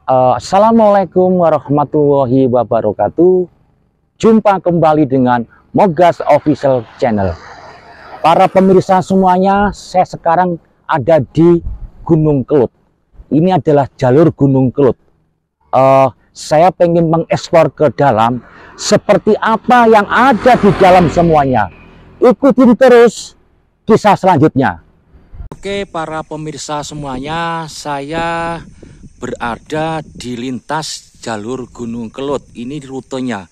Assalamualaikum warahmatullahi wabarakatuh. Jumpa kembali dengan Mogas Official Channel. Para pemirsa semuanya, saya sekarang ada di Gunung Kelut. Ini adalah jalur Gunung Kelut. Saya pengen mengeksplor ke dalam seperti apa yang ada di dalam semuanya. Ikutin terus kisah selanjutnya. Oke, para pemirsa semuanya, saya berada di lintas jalur Gunung Kelut. Ini rutenya.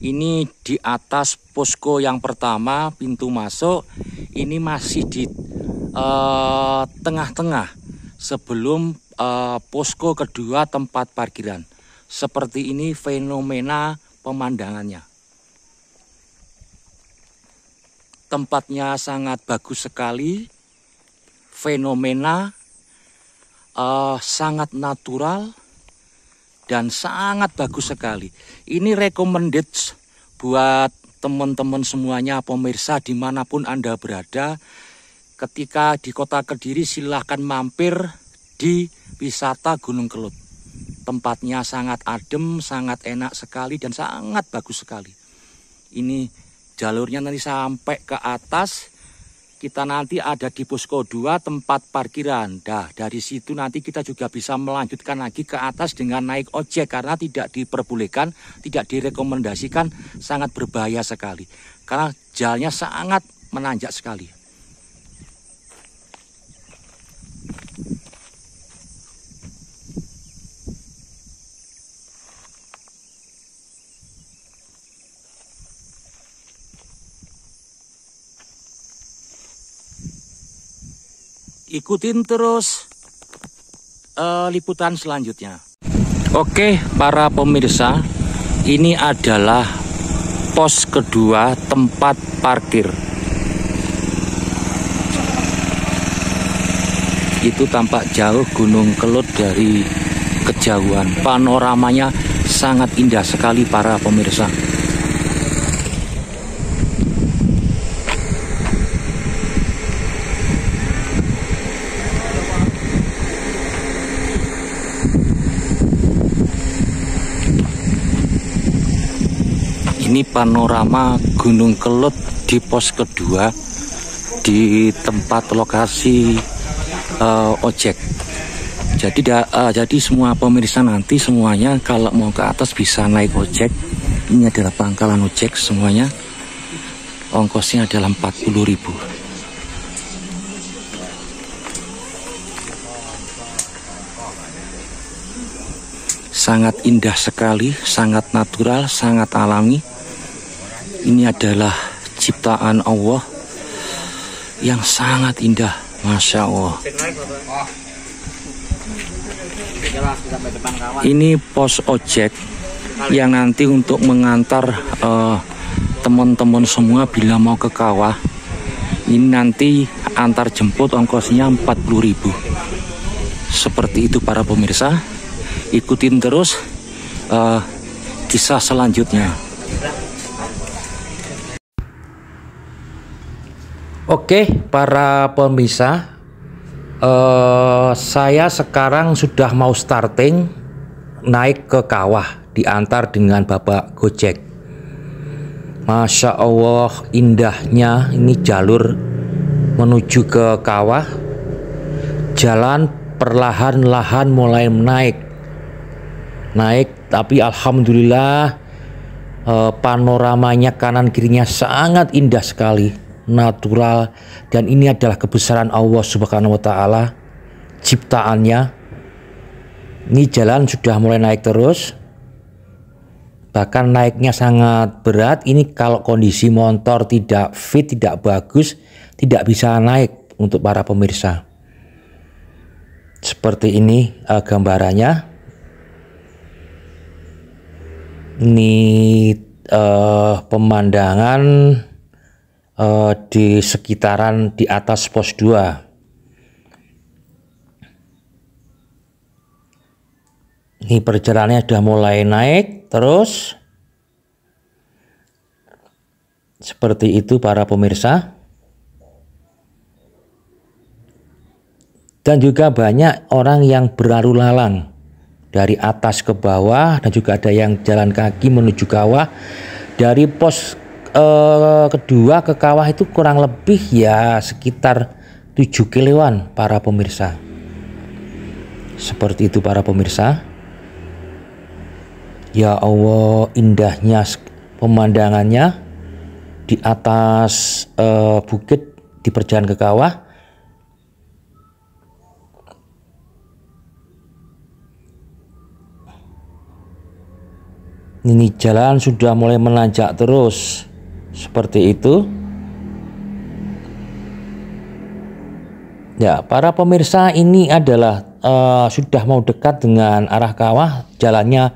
Ini di atas posko yang pertama, pintu masuk. Ini masih di tengah-tengah sebelum posko kedua, tempat parkiran. Seperti ini fenomena pemandangannya. Tempatnya sangat bagus sekali. Fenomena sangat natural dan sangat bagus sekali. Ini recommended buat teman-teman semuanya, pemirsa dimanapun Anda berada. Ketika di kota Kediri, silahkan mampir di wisata Gunung Kelut. Tempatnya sangat adem, sangat enak sekali dan sangat bagus sekali. Ini jalurnya nanti sampai ke atas. Kita nanti ada di posko 2, tempat parkiran. Nah, dari situ nanti kita juga bisa melanjutkan lagi ke atas dengan naik ojek, karena tidak diperbolehkan, tidak direkomendasikan, sangat berbahaya sekali. Karena jalannya sangat menanjak sekali. Ikutin terus liputan selanjutnya. Oke, para pemirsa, ini adalah pos kedua, tempat parkir. Itu tampak jauh Gunung Kelut dari kejauhan. Panoramanya sangat indah sekali, para pemirsa. Ini panorama Gunung Kelut di pos kedua, di tempat lokasi ojek. Jadi semua pemirsa nanti semuanya kalau mau ke atas bisa naik ojek. Ini adalah pangkalan ojek semuanya. Ongkosnya adalah 40.000. Sangat indah sekali, sangat natural, sangat alami. Ini adalah ciptaan Allah yang sangat indah, Masya Allah. Ini pos ojek yang nanti untuk mengantar teman-teman semua bila mau ke kawah. Ini nanti antar jemput ongkosnya 40.000. Seperti itu, para pemirsa. Ikutin terus kisah selanjutnya. Oke, para pemirsa, saya sekarang sudah mau starting naik ke kawah, diantar dengan Bapak Gojek. Masya Allah, indahnya ini jalur menuju ke kawah. Jalan perlahan-lahan mulai naik, tapi alhamdulillah panoramanya kanan kirinya sangat indah sekali, natural, dan ini adalah kebesaran Allah Subhanahu wa Ta'ala, ciptaannya. Ini jalan sudah mulai naik terus, bahkan naiknya sangat berat. Ini kalau kondisi motor tidak fit, tidak bagus, tidak bisa naik untuk para pemirsa. Seperti ini gambarannya. Ini pemandangan di sekitaran di atas pos 2. Ini perjalanannya sudah mulai naik terus. Seperti itu, para pemirsa. Dan juga banyak orang yang berlalu lalang dari atas ke bawah, dan juga ada yang jalan kaki menuju kawah. Dari pos kedua ke kawah itu kurang lebih ya sekitar 7 kiloan para pemirsa. Seperti itu para pemirsa. Ya Allah, indahnya pemandangannya di atas bukit di perjalanan ke kawah. Ini jalan sudah mulai menanjak terus seperti itu. Ya, para pemirsa, ini adalah sudah mau dekat dengan arah kawah. Jalannya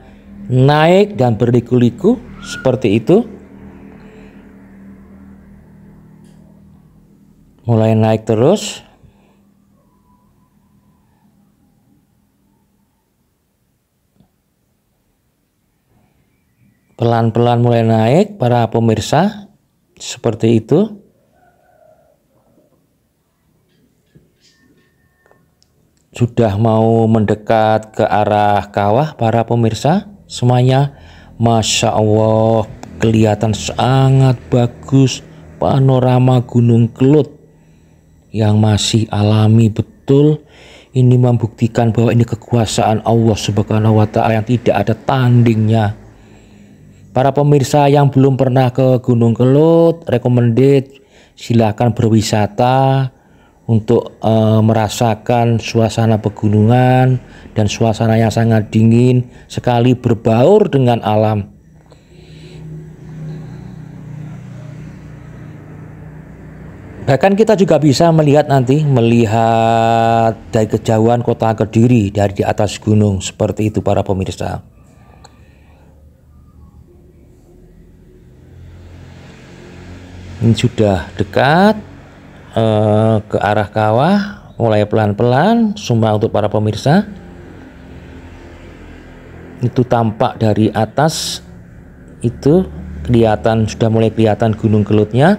naik dan berliku-liku seperti itu. Mulai naik terus. Pelan-pelan mulai naik para pemirsa, seperti itu. Sudah mau mendekat ke arah kawah para pemirsa semuanya. Masya Allah, kelihatan sangat bagus panorama Gunung Kelut yang masih alami betul. Ini membuktikan bahwa ini kekuasaan Allah Subhanahu wa Ta'ala yang tidak ada tandingnya. Para pemirsa yang belum pernah ke Gunung Kelut, recommended silahkan berwisata untuk merasakan suasana pegunungan dan suasana yang sangat dingin sekali berbaur dengan alam. Bahkan kita juga bisa melihat dari kejauhan kota Kediri dari di atas gunung, seperti itu para pemirsa. Ini sudah dekat ke arah kawah, mulai pelan-pelan. Semua untuk para pemirsa. Itu tampak dari atas, itu kelihatan, sudah mulai kelihatan Gunung Kelutnya.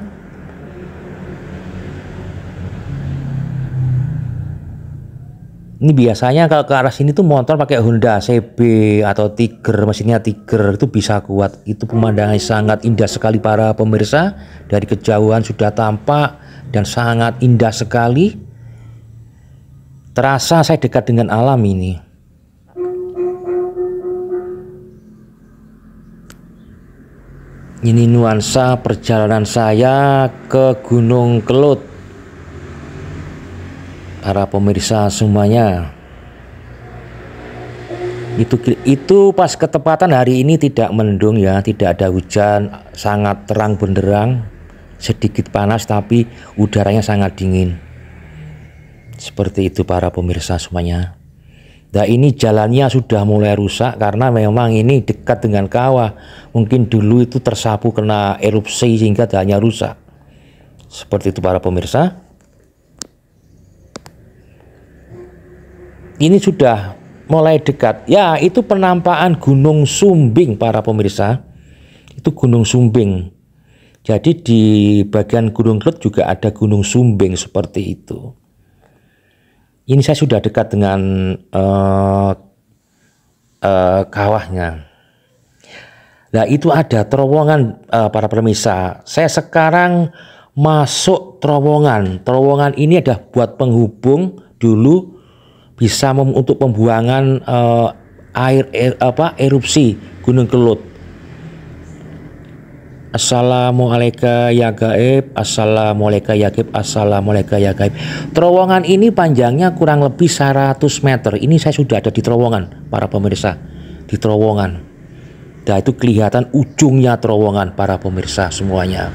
Ini biasanya kalau ke arah sini tuh motor pakai Honda CB atau Tiger, mesinnya Tiger, itu bisa kuat. Itu pemandangan sangat indah sekali para pemirsa. Dari kejauhan sudah tampak dan sangat indah sekali. Terasa saya dekat dengan alam ini. Ini nuansa perjalanan saya ke Gunung Kelut. Para pemirsa semuanya, itu pas ketepatan hari ini tidak mendung ya, tidak ada hujan, sangat terang benderang, sedikit panas tapi udaranya sangat dingin. Seperti itu para pemirsa semuanya. Nah, ini jalannya sudah mulai rusak karena memang ini dekat dengan kawah. Mungkin dulu itu tersapu kena erupsi sehingga jalannya rusak. Seperti itu para pemirsa. Ini sudah mulai dekat. Ya, itu penampakan Gunung Sumbing para pemirsa. Itu Gunung Sumbing. Jadi di bagian Gunung Kelut juga ada Gunung Sumbing seperti itu. Ini saya sudah dekat dengan kawahnya. Nah, itu ada terowongan para pemirsa. Saya sekarang masuk terowongan. Terowongan ini ada buat penghubung dulu, bisa untuk pembuangan erupsi Gunung Kelut. Assalamualaikum ya gaib, assalamualaikum ya gaib, assalamualaikum ya gaib. Terowongan ini panjangnya kurang lebih 100 meter. Ini saya sudah ada di terowongan para pemirsa, di terowongan. Nah, itu kelihatan ujungnya terowongan para pemirsa semuanya.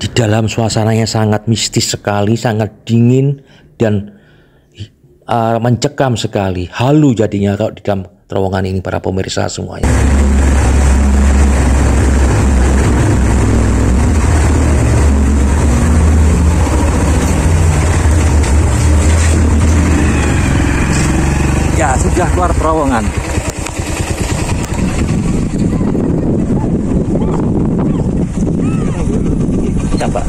Di dalam suasananya sangat mistis sekali, sangat dingin dan mencekam sekali, halu jadinya kalau di dalam terowongan ini para pemirsa semuanya. Ya, sudah keluar terowongan. Coba.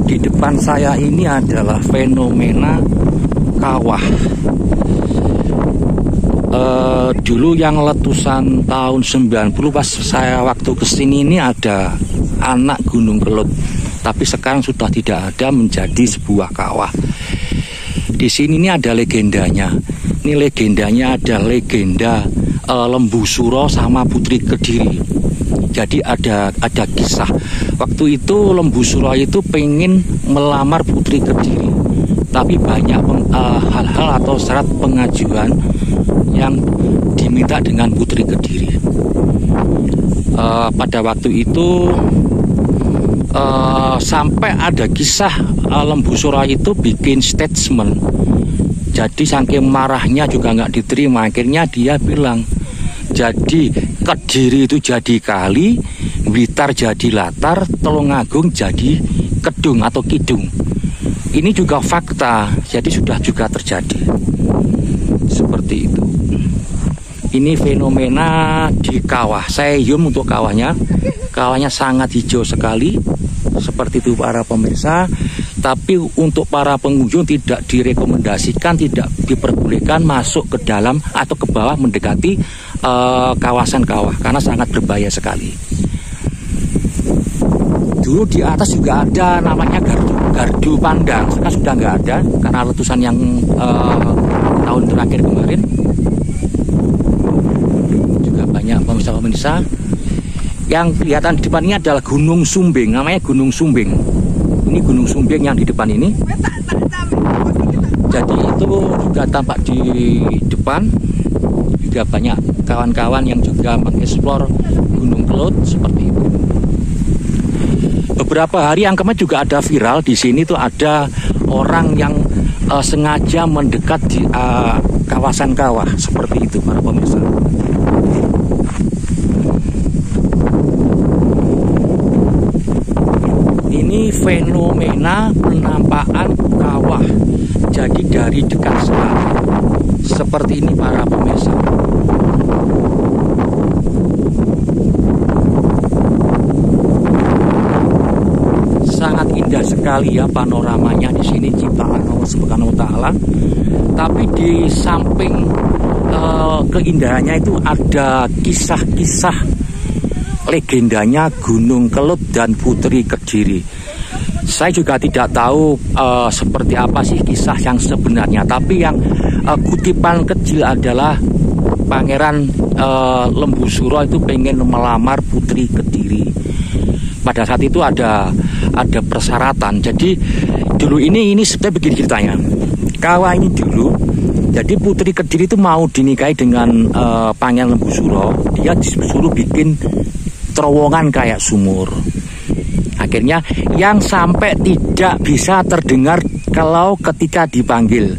Di depan depan saya ini adalah fenomena kawah. Dulu yang letusan tahun 90 pas saya waktu kesini ini ada anak Gunung Kelut, tapi sekarang sudah tidak ada, menjadi sebuah kawah. Di sini ini ada legendanya. Ini legendanya ada legenda Lembu Suro sama Putri Kediri. Jadi ada kisah. Waktu itu Lembu Suro itu pengen melamar Putri Kediri, tapi banyak hal-hal atau syarat pengajuan yang diminta dengan Putri Kediri. Pada waktu itu sampai ada kisah Lembu Suro itu bikin statement. Jadi saking marahnya juga nggak diterima, akhirnya dia bilang, jadi Kediri itu jadi kali, Blitar jadi latar, Tulungagung jadi kedung atau kidung. Ini juga fakta, jadi sudah juga terjadi seperti itu. Ini fenomena di kawah. Saya zoom untuk kawahnya. Kawahnya sangat hijau sekali, seperti itu para pemirsa. Tapi untuk para pengunjung tidak direkomendasikan, tidak diperbolehkan masuk ke dalam atau ke bawah mendekati kawasan kawah, karena sangat berbahaya sekali. Dulu di atas juga ada namanya gardu pandang, sekarang sudah nggak ada karena letusan yang tahun terakhir kemarin. Juga banyak pemirsa-pemirsa. Yang kelihatan di depan ini adalah Gunung Sumbing, namanya Gunung Sumbing. Ini Gunung Sumbing yang di depan ini. Jadi itu juga tampak di depan. Juga banyak kawan-kawan yang juga mengeksplor Gunung Kelut seperti itu. Beberapa hari yang kemarin juga ada viral di sini tuh, ada orang yang sengaja mendekat di kawasan kawah seperti itu para pemirsa. Ini fenomena penampakan kawah, jadi dari dekat sekali seperti ini para pemirsa. Sangat indah sekali ya panoramanya di sini, ciptaan Allah Subhanahu wa Ta'ala. Tapi di samping keindahannya itu ada kisah-kisah legendanya Gunung Kelut dan Putri Kediri. Saya juga tidak tahu seperti apa sih kisah yang sebenarnya, tapi yang kutipan kecil adalah Pangeran Lembu Suro itu pengen melamar Putri Kediri. Pada saat itu ada persyaratan. Jadi dulu ini sebenarnya begini ceritanya. Kawah ini dulu, jadi Putri Kediri itu mau dinikahi dengan Pangeran Lembu Suro. Dia disuruh bikin terowongan kayak sumur. Akhirnya yang sampai tidak bisa terdengar kalau ketika dipanggil.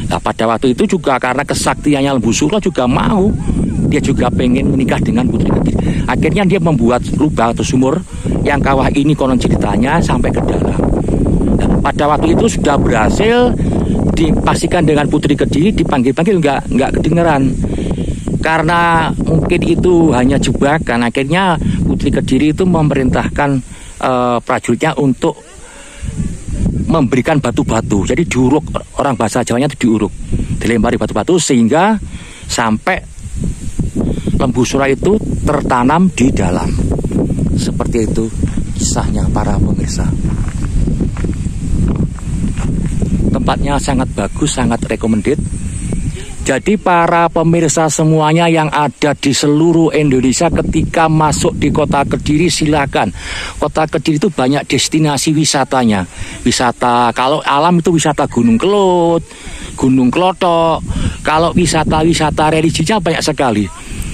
Nah, pada waktu itu juga karena kesaktiannya Lembu Suro juga mau, dia juga pengen menikah dengan Putri Kediri. Akhirnya dia membuat lubang atau sumur yang kawah ini konon ceritanya sampai ke dalam. Nah, pada waktu itu sudah berhasil dipastikan dengan Putri Kediri, dipanggil-panggil nggak kedengeran. Karena mungkin itu hanya jebakan, akhirnya Putri Kediri itu memerintahkan prajuritnya untuk memberikan batu-batu. Jadi diuruk, orang bahasa Jawanya itu diuruk, dilempari batu-batu sehingga sampai Lembu Suro itu tertanam di dalam. Seperti itu kisahnya para pemirsa. Tempatnya sangat bagus, sangat recommended. Jadi para pemirsa semuanya yang ada di seluruh Indonesia, ketika masuk di Kota Kediri silakan. Kota Kediri itu banyak destinasi wisatanya. Wisata kalau alam itu wisata Gunung Kelut, Gunung Klotok. Kalau wisata-wisata religinya banyak sekali.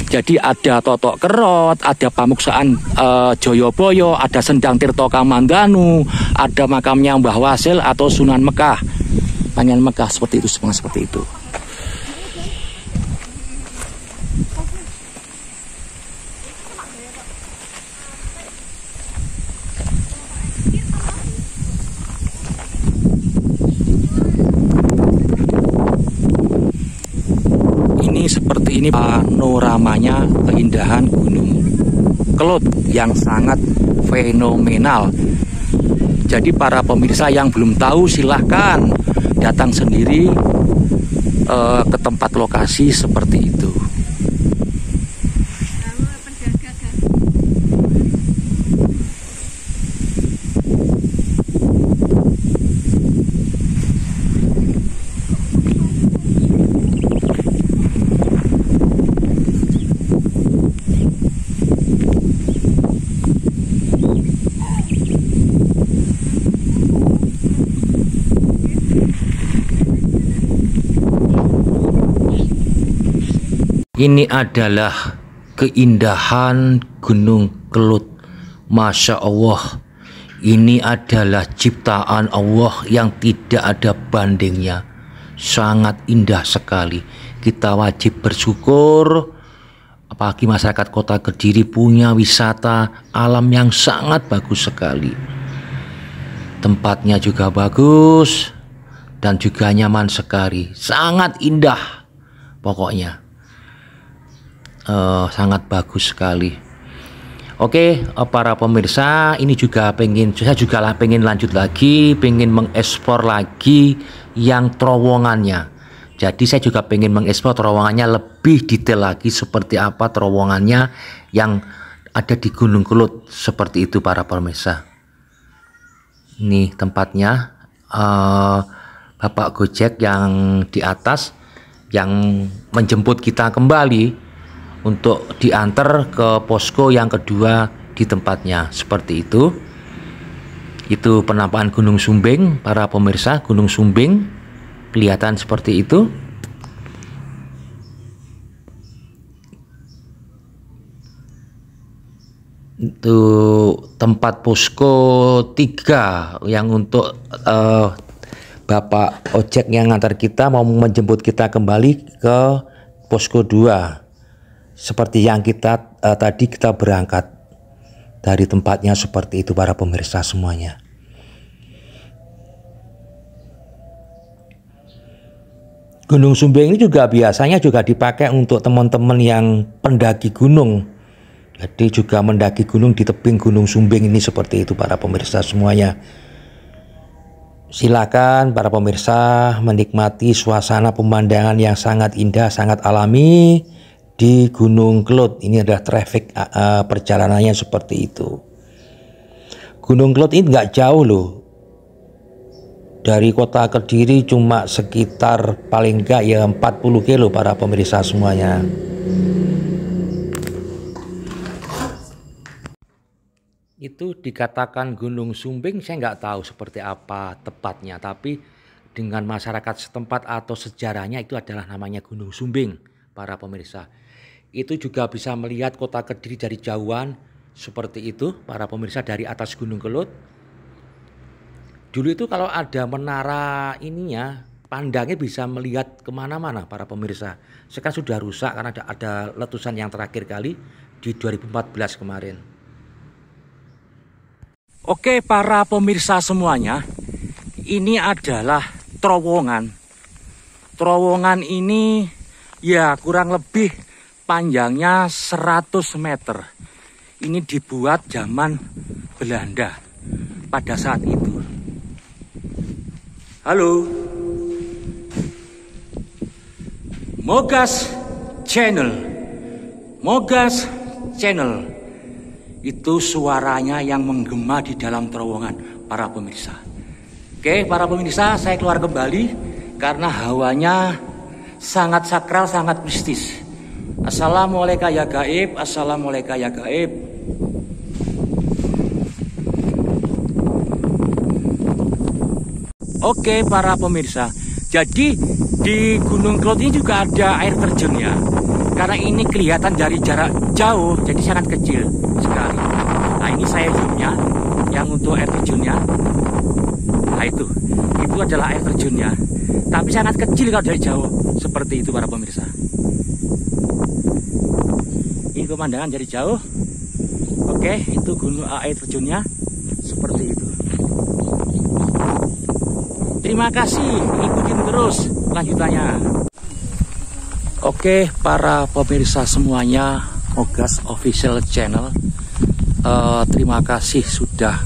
Jadi ada Totok Kerot, ada Pamuksaan Joyoboyo, ada Sendang Tirto Kamandanu, ada makamnya Mbah Wasil atau Sunan Mekah, Pangeran Mekah, seperti itu, semua seperti itu. Seperti ini panoramanya keindahan Gunung Kelut yang sangat fenomenal. Jadi para pemirsa yang belum tahu silahkan datang sendiri ke tempat lokasi seperti itu. Ini adalah keindahan Gunung Kelut. Masya Allah, ini adalah ciptaan Allah yang tidak ada bandingnya. Sangat indah sekali. Kita wajib bersyukur, apalagi masyarakat Kota Kediri punya wisata alam yang sangat bagus sekali. Tempatnya juga bagus dan juga nyaman sekali. Sangat indah pokoknya. Sangat bagus sekali. Oke, para pemirsa, ini juga saya juga pengen lanjut lagi, pengen mengekspor lagi yang terowongannya. Jadi saya juga pengen mengekspor terowongannya lebih detail lagi, seperti apa terowongannya yang ada di Gunung Kelut, seperti itu para pemirsa. Ini tempatnya, Bapak Gojek yang di atas yang menjemput kita kembali untuk diantar ke posko yang kedua di tempatnya, seperti itu. Itu penampakan Gunung Sumbing para pemirsa. Gunung Sumbing kelihatan seperti itu. Itu tempat posko 3 yang untuk Bapak ojek yang ngantar kita mau menjemput kita kembali ke posko 2. Seperti yang tadi kita berangkat dari tempatnya, seperti itu para pemirsa semuanya. Gunung Sumbing ini juga biasanya juga dipakai untuk teman-teman yang pendaki gunung. Jadi juga mendaki gunung di tebing Gunung Sumbing ini, seperti itu para pemirsa semuanya. Silakan para pemirsa menikmati suasana pemandangan yang sangat indah, sangat alami di Gunung Kelut. Ini adalah traffic perjalanannya seperti itu. Gunung Kelut ini nggak jauh loh dari Kota Kediri, cuma sekitar paling nggak ya 40 kilo para pemirsa semuanya. Itu dikatakan Gunung Sumbing, saya nggak tahu seperti apa tepatnya, tapi dengan masyarakat setempat atau sejarahnya itu adalah namanya Gunung Sumbing para pemirsa. Itu juga bisa melihat Kota Kediri dari jauhan seperti itu para pemirsa dari atas Gunung Kelut. Dulu itu kalau ada menara ininya, pandangnya bisa melihat kemana-mana para pemirsa. Sekarang sudah rusak karena ada letusan yang terakhir kali di 2014 kemarin. Oke para pemirsa semuanya, ini adalah terowongan. Terowongan ini ya kurang lebih panjangnya 100 meter. Ini dibuat zaman Belanda pada saat itu. Halo, Mogas Channel. Mogas Channel. Itu suaranya yang menggema di dalam terowongan para pemirsa. Oke para pemirsa, saya keluar kembali karena hawanya sangat sakral, sangat mistis. Assalamualaikum ya gaib, assalamualaikum ya gaib. Oke para pemirsa, jadi di Gunung Kelut ini juga ada air terjunnya. Karena ini kelihatan dari jarak jauh, jadi sangat kecil sekali. Nah ini saya zoomnya, yang untuk air terjunnya. Nah itu adalah air terjunnya. Tapi sangat kecil kalau dari jauh, seperti itu para pemirsa. Ini pemandangan dari jauh. Oke, itu gunung air terjunnya seperti itu. Terima kasih, ikutin terus lanjutannya. Oke, para pemirsa semuanya, Mogas Official Channel, terima kasih sudah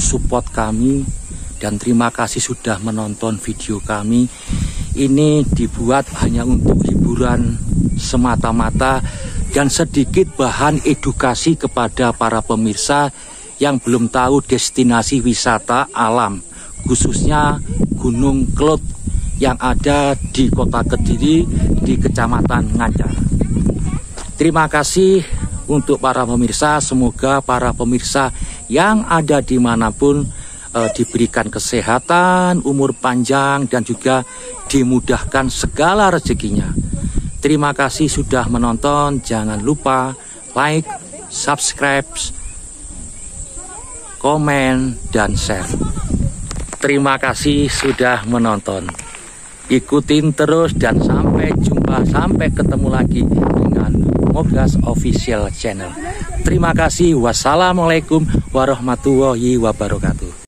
support kami, dan terima kasih sudah menonton video kami. Ini dibuat hanya untuk hiburan semata-mata dan sedikit bahan edukasi kepada para pemirsa yang belum tahu destinasi wisata alam, khususnya Gunung Kelud yang ada di Kota Kediri di Kecamatan Ngancar. Terima kasih untuk para pemirsa. Semoga para pemirsa yang ada dimanapun diberikan kesehatan, umur panjang, dan juga dimudahkan segala rezekinya. Terima kasih sudah menonton. Jangan lupa like, subscribe, komen, dan share. Terima kasih sudah menonton. Ikutin terus dan sampai jumpa, sampai ketemu lagi dengan Mogas Official Channel. Terima kasih. Wassalamualaikum warahmatullahi wabarakatuh.